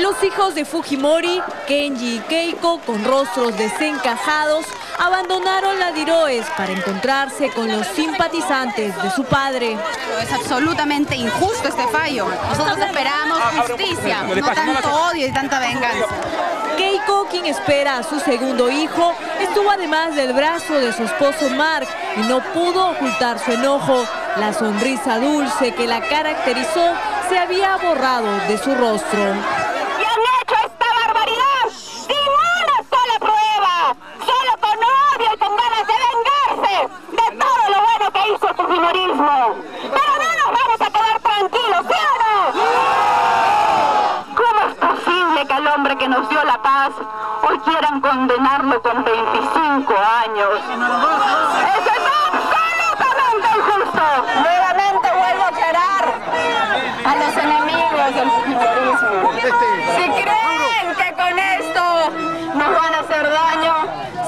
Los hijos de Fujimori, Kenji y Keiko, con rostros desencajados, abandonaron la Diroes para encontrarse con los simpatizantes de su padre. Es absolutamente injusto este fallo. Nosotros esperamos justicia, no tanto odio y tanta venganza. Keiko, quien espera a su segundo hijo, estuvo además del brazo de su esposo Mark y no pudo ocultar su enojo. La sonrisa dulce que la caracterizó se había borrado de su rostro. ¡Y han hecho esta barbaridad sin una sola prueba! Solo con odio y con ganas de vengarse de todo lo bueno que hizo el fujimorismo. Pero no nos vamos a quedar tranquilos, ¿sí o no? ¿Cómo es posible que al hombre que nos dio la paz hoy quieran condenarlo con 25 años? ¡Eso es absolutamente injusto! Nuevamente vuelvo a aclarar a los enemigos del fujimorismo. Si creen que con esto nos van a hacer daño,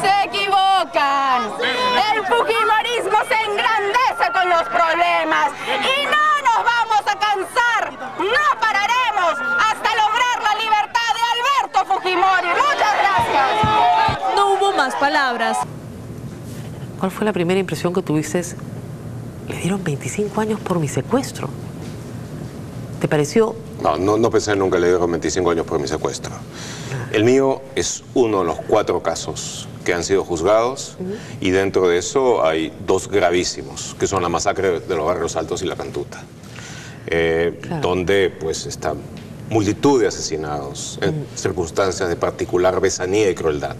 se equivocan. El fujimorismo se engrandece con los problemas y no nos vamos a cansar, no pararemos hasta lograr la libertad de Alberto Fujimori. Muchas gracias. No hubo más palabras. ¿Cuál fue la primera impresión que tuviste? Le dieron 25 años por mi secuestro. ¿Te pareció? No pensé nunca le dieron 25 años por mi secuestro. El mío es uno de los 4 casos que han sido juzgados y dentro de eso hay 2 gravísimos, que son la masacre de los Barrios Altos y la Cantuta, donde pues está multitud de asesinados en circunstancias de particular besanía y crueldad.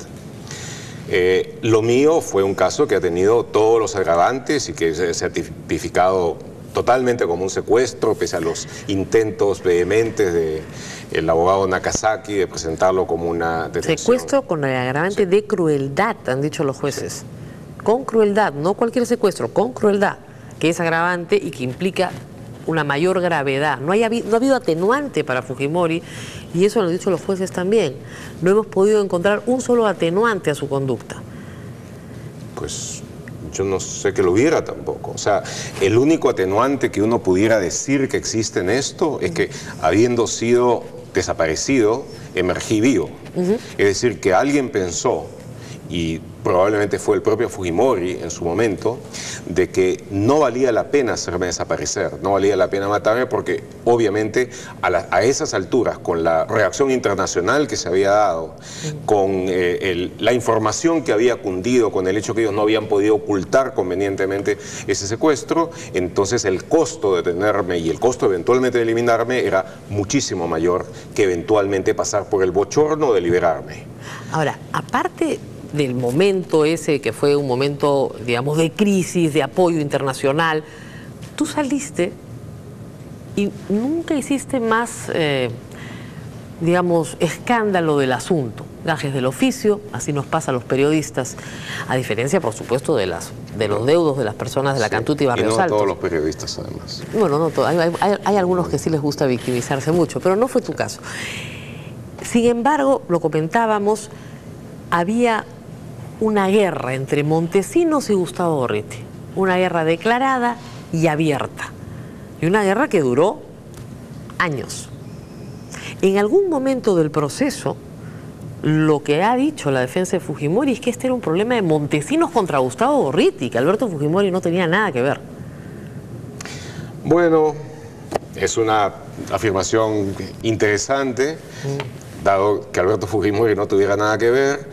Lo mío fue un caso que ha tenido todos los agravantes y que se ha tipificado totalmente como un secuestro, pese a los intentos vehementes del abogado Nakazaki de presentarlo como una detención. Secuestro con el agravante de crueldad, han dicho los jueces. Con crueldad, no cualquier secuestro, con crueldad, que es agravante y que implica una mayor gravedad. No ha habido atenuante para Fujimori y eso lo han dicho los jueces también. No hemos podido encontrar un solo atenuante a su conducta. Pues yo no sé que lo hubiera tampoco. O sea, el único atenuante que uno pudiera decir que existe en esto es que habiendo sido desaparecido, emergí vivo. Es decir, que alguien pensó, y probablemente fue el propio Fujimori en su momento, de que no valía la pena hacerme desaparecer, no valía la pena matarme porque obviamente a esas alturas, con la reacción internacional que se había dado, con la información que había cundido, con el hecho que ellos no habían podido ocultar convenientemente ese secuestro, entonces el costo de tenerme y el costo eventualmente de eliminarme era muchísimo mayor que eventualmente pasar por el bochorno de liberarme. Ahora, aparte del momento ese que fue un momento, digamos, de crisis, de apoyo internacional, tú saliste y nunca hiciste más, digamos, escándalo del asunto. Gajes del oficio, así nos pasa a los periodistas, a diferencia, por supuesto, de los deudos de las personas de la Cantuta y Barrios Altos. Y no todos los periodistas, además. Bueno, no todos. Hay algunos que sí les gusta victimizarse mucho, pero no fue tu caso. Sin embargo, lo comentábamos, había una guerra entre Montesinos y Gustavo Gorriti, una guerra declarada y abierta, y una guerra que duró años. En algún momento del proceso, lo que ha dicho la defensa de Fujimori es que este era un problema de Montesinos contra Gustavo Gorriti, que Alberto Fujimori no tenía nada que ver. Bueno, es una afirmación interesante, dado que Alberto Fujimori no tuviera nada que ver,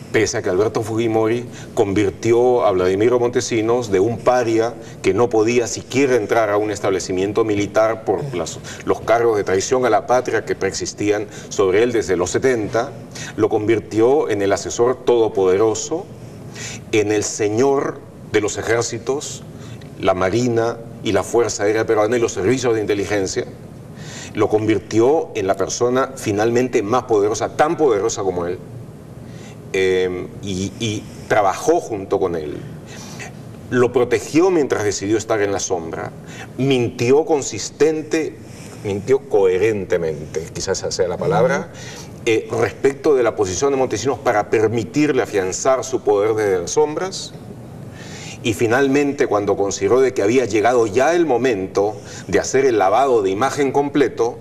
pese a que Alberto Fujimori convirtió a Vladimiro Montesinos de un paria que no podía siquiera entrar a un establecimiento militar por los cargos de traición a la patria que preexistían sobre él desde los 70, lo convirtió en el asesor todopoderoso, en el señor de los ejércitos, la Marina y la Fuerza Aérea Peruana y los servicios de inteligencia. Lo convirtió en la persona finalmente más poderosa, tan poderosa como él. Y trabajó junto con él, lo protegió mientras decidió estar en la sombra, mintió coherentemente, quizás esa sea la palabra, respecto de la posición de Montesinos para permitirle afianzar su poder desde las sombras. Y finalmente, cuando consideró de que había llegado ya el momento de hacer el lavado de imagen completo,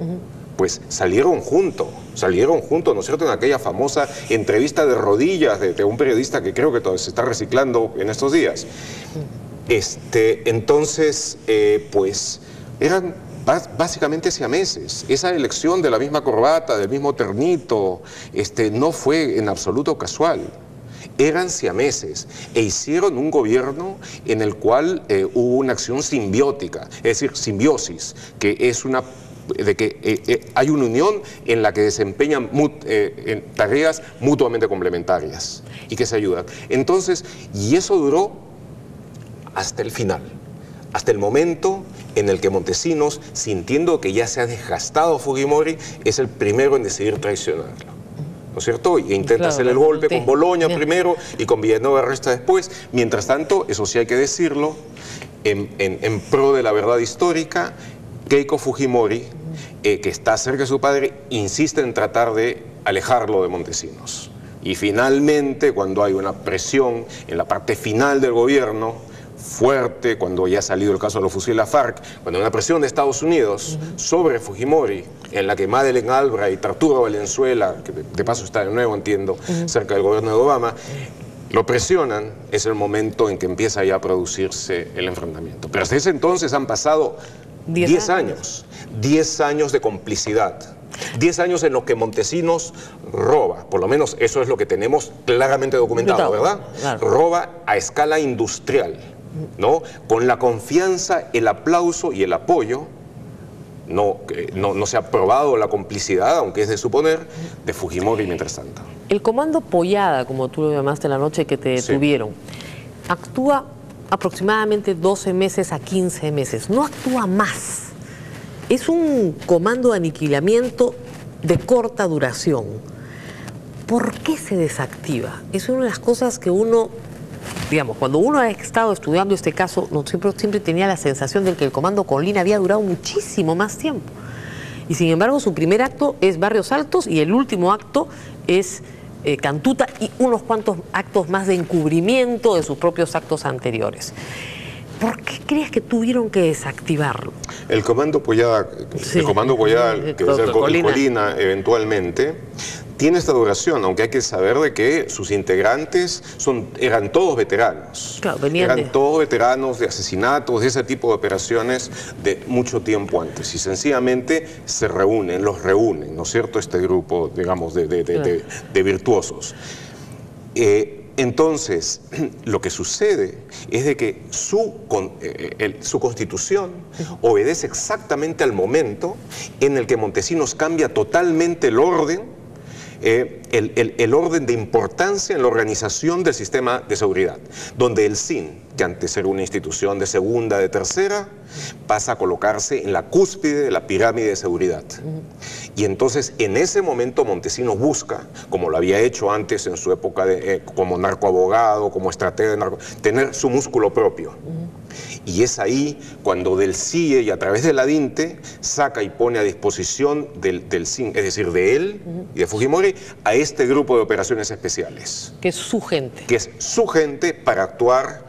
pues salieron juntos, ¿no es cierto?, en aquella famosa entrevista de rodillas de un periodista que creo que todavía se está reciclando en estos días. Entonces, pues eran básicamente siameses. Esa elección de la misma corbata, del mismo ternito, no fue en absoluto casual. Eran siameses e hicieron un gobierno en el cual hubo una acción simbiótica, es decir, simbiosis, que es hay una unión en la que desempeñan tareas mutuamente complementarias y que se ayudan. Entonces, y eso duró hasta el final, hasta el momento en el que Montesinos, sintiendo que ya se ha desgastado Fujimori, es el primero en decidir traicionarlo, ¿no es cierto? E intenta hacer el golpe con Boloña primero y con Villanueva Resta después. Mientras tanto, eso sí hay que decirlo, en pro de la verdad histórica, Keiko Fujimori, que está cerca de su padre, insiste en tratar de alejarlo de Montesinos. Y finalmente, cuando hay una presión en la parte final del gobierno, fuerte, cuando ya ha salido el caso de los fusiles de la FARC, cuando hay una presión de Estados Unidos sobre Fujimori, en la que Madeleine Albright y Arturo Valenzuela, que de paso está de nuevo, entiendo, cerca del gobierno de Obama, lo presionan, es el momento en que empieza ya a producirse el enfrentamiento. Pero hasta ese entonces han pasado 10 años. 10 años de complicidad. 10 años en los que Montesinos roba, por lo menos eso es lo que tenemos claramente documentado, ¿verdad? Claro. Roba a escala industrial, ¿no? Con la confianza, el aplauso y el apoyo, no se ha probado la complicidad, aunque es de suponer, de Fujimori mientras tanto. El comando Pollada, como tú lo llamaste la noche que te detuvieron, actúa aproximadamente 12 meses a 15 meses, no actúa más. Es un comando de aniquilamiento de corta duración. ¿Por qué se desactiva? Es una de las cosas que uno, digamos, cuando uno ha estado estudiando este caso, siempre tenía la sensación de que el comando Colina había durado muchísimo más tiempo. Y sin embargo, su primer acto es Barrios Altos y el último acto es Cantuta y unos cuantos actos más de encubrimiento de sus propios actos anteriores. ¿Por qué crees que tuvieron que desactivarlo? El comando Pollada, que va a ser Colina eventualmente, tiene esta duración, aunque hay que saber de que sus integrantes eran todos veteranos. Claro, todos veteranos de asesinatos, de ese tipo de operaciones de mucho tiempo antes. Y sencillamente los reúnen, ¿no es cierto?, este grupo, digamos, de virtuosos. Entonces, lo que sucede es de que su constitución obedece exactamente al momento en el que Montesinos cambia totalmente el orden, el orden de importancia en la organización del sistema de seguridad, donde el SIN, que antes era una institución de segunda, de tercera, pasa a colocarse en la cúspide de la pirámide de seguridad. Y entonces, en ese momento, Montesinos busca, como lo había hecho antes en su época como narcoabogado, como estratega de tener su músculo propio. Y es ahí cuando del CIE y a través de la DINTE saca y pone a disposición del SIN, es decir, de él y de Fujimori, a este grupo de operaciones especiales. Que es su gente. Que es su gente para actuar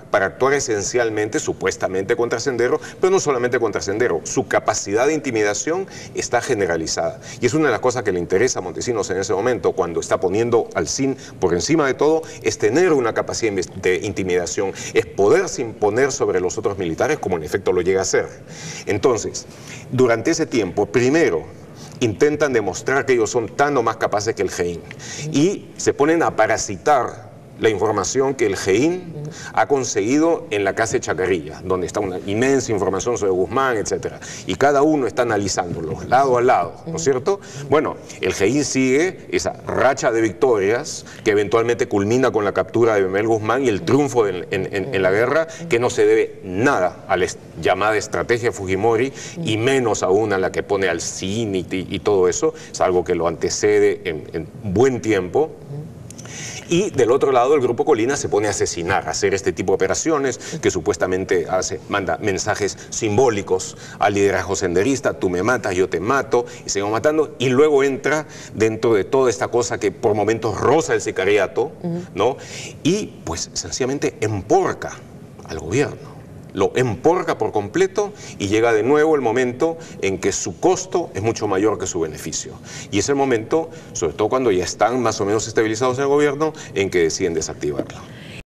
esencialmente, supuestamente contra Sendero, pero no solamente contra Sendero. Su capacidad de intimidación está generalizada. Y es una de las cosas que le interesa a Montesinos en ese momento, cuando está poniendo al SIN por encima de todo, es tener una capacidad de intimidación, es poderse imponer sobre los otros militares, como en efecto lo llega a hacer. Entonces, durante ese tiempo, primero, intentan demostrar que ellos son tan o más capaces que el GEIN. Y se ponen a parasitar la información que el GEIN ha conseguido en la casa de Chacarilla, donde está una inmensa información sobre Guzmán, etc. Y cada uno está analizándolo, lado a lado, ¿no es cierto? Bueno, el GEIN sigue esa racha de victorias que eventualmente culmina con la captura de Miguel Guzmán y el triunfo en la guerra, que no se debe nada a la llamada estrategia Fujimori y menos aún a la que pone al SIN y todo eso. Es algo que lo antecede en buen tiempo. Y del otro lado, el Grupo Colina se pone a asesinar, a hacer este tipo de operaciones que supuestamente manda mensajes simbólicos al liderazgo senderista: tú me matas, yo te mato, y seguimos matando. Y luego entra dentro de toda esta cosa que por momentos roza el sicariato, ¿no? Y pues sencillamente emporca al gobierno. lo emporca por completo y llega de nuevo el momento en que su costo es mucho mayor que su beneficio. Y es el momento, sobre todo cuando ya están más o menos estabilizados en el gobierno, en que deciden desactivarlo.